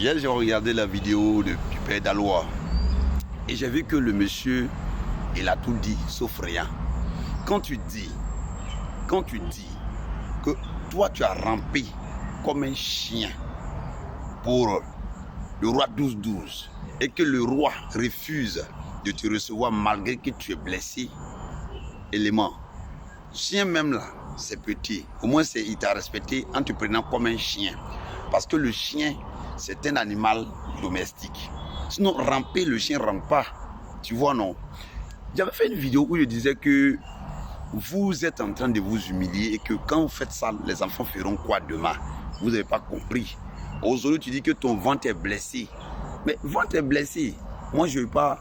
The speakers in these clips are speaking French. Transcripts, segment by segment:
Hier, j'ai regardé la vidéo du père Dalois et j'ai vu que le monsieur, il a tout dit, sauf rien. Quand tu dis que toi, tu as rampé comme un chien pour le roi 12-12 et que le roi refuse de te recevoir malgré que tu es blessé, élément. Chien même là, c'est petit. Au moins, il t'a respecté en te prenant comme un chien. Parce que le chien, c'est un animal domestique. Sinon, ramper, le chien ne rampe pas. Tu vois, non? J'avais fait une vidéo où je disais que vous êtes en train de vous humilier et que quand vous faites ça, les enfants feront quoi demain? Vous n'avez pas compris. Aujourd'hui, tu dis que ton ventre est blessé. Mais ventre est blessé. Moi, je ne vais pas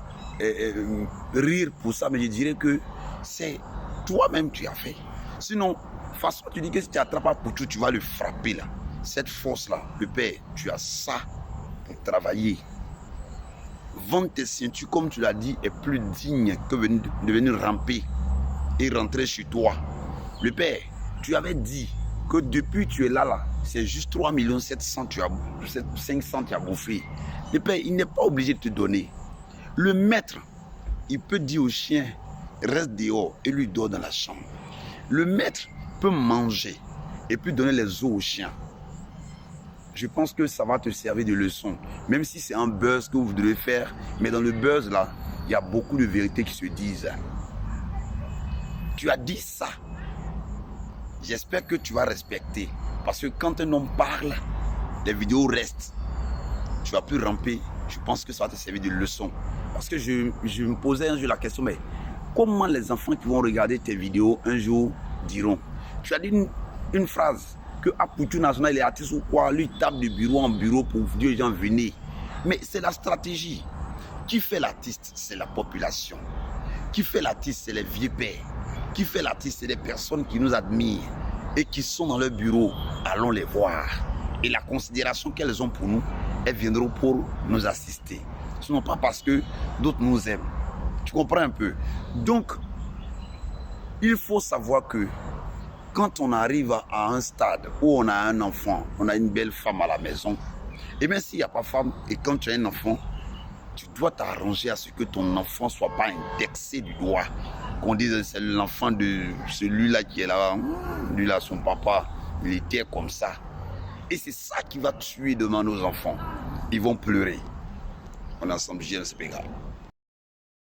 rire pour ça, mais je dirais que c'est toi-même qui as fait. Sinon, de toute façon, tu dis que si tu attrapes un poutou, tu vas le frapper là. Cette force-là, le père, tu as ça pour travailler. Vendre tes ceintures, comme tu l'as dit, est plus digne que de venir ramper et rentrer chez toi. Le père, tu avais dit que depuis que tu es là, c'est juste 3 700 500 tu as bouffé. Le père, il n'est pas obligé de te donner. Le maître, il peut dire au chien, reste dehors et lui dort dans la chambre. Le maître peut manger et puis donner les os au chien. Je pense que ça va te servir de leçon. Même si c'est un buzz que vous devez faire, mais dans le buzz là, il y a beaucoup de vérités qui se disent. Tu as dit ça. J'espère que tu vas respecter. Parce que quand un homme parle, les vidéos restent. Tu vas plus ramper. Je pense que ça va te servir de leçon. Parce que je me posais un jour la question, mais comment les enfants qui vont regarder tes vidéos un jour diront? Tu as dit une phrase que Apoutou National, il est artiste ou quoi, lui tape de bureau en bureau pour dire aux gens venez. Mais c'est la stratégie. Qui fait l'artiste? C'est la population. Qui fait l'artiste? C'est les vieux pères. Qui fait l'artiste? C'est des personnes qui nous admirent et qui sont dans leur bureau. Allons les voir. Et la considération qu'elles ont pour nous, elles viendront pour nous assister. Ce n'est pas parce que d'autres nous aiment. Tu comprends un peu? Donc, il faut savoir que quand on arrive à un stade où on a un enfant, on a une belle femme à la maison, et même s'il n'y a pas de femme, et quand tu as un enfant, tu dois t'arranger à ce que ton enfant ne soit pas indexé du doigt. Qu'on dise c'est l'enfant de celui-là qui est là, lui-là, son papa, il était comme ça. Et c'est ça qui va tuer demain nos enfants. Ils vont pleurer. On est ensemble, JMCP.